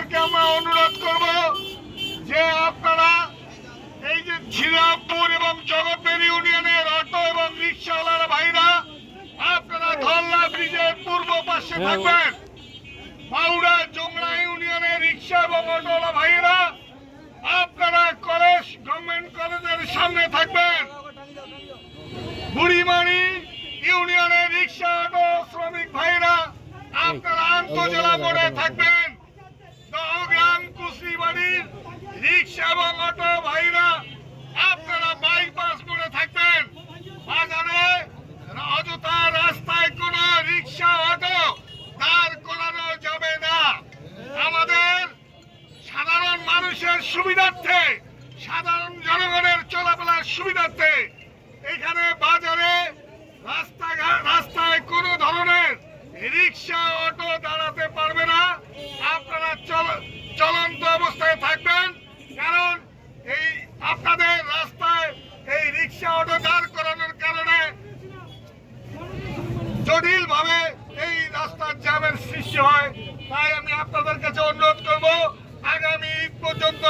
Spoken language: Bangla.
আপনাদেরকে আমরা অনুরোধ করব যে আপনারা এই যে ঝিরামপুর এবং জগৎবেড়ি ইউনিয়নের অটো এবং রিক্সাওয়ালার ভাইরা আপনারা ধল্লা ব্রিজের পূর্ব পাশে থাকবেন। মাউড়া জংলা ইউনিয়নের রিক্সা এবং অটোওয়ালা ভাইরা আপনারা কলেজ গভর্নমেন্ট কলেজের সামনে থাকবেন। বুড়িমারি ইউনিয়নের রিক্সা অটো শ্রমিক ভাইরা আপনারা আন্তজেলা মোড়ে থাকবেন। দহগ্রাম কুশিবাড়ির রিক্সা এবং অটো ভাইরা আপনারা বাইপাস মোড়ে থাকবেন। বাজারে অযথা রাস্তায় কোনো রিক্সা অটো দাঁড় করানো যাবে না। আমাদের সাধারণ মানুষের সুবিধার্থে, সাধারণ জনগণের চলাফেরার সুবিধার্থে এখানে বাজারে রাস্তায় কোনো ধরনের রিক্সা অটো দাঁড়াতে পারবে না। আপনারা চলন্ত অবস্থায় থাকবেন, কারণ এই আপনাদের রাস্তায় এই রিক্সা অটো দাঁড় করানোর কারণে জটিল ভাবে এই রাস্তার জ্যামের সৃষ্টি হয়। তাই আমি আপনাদের কাছে অনুরোধ করব আগামী ঈদ পর্যন্ত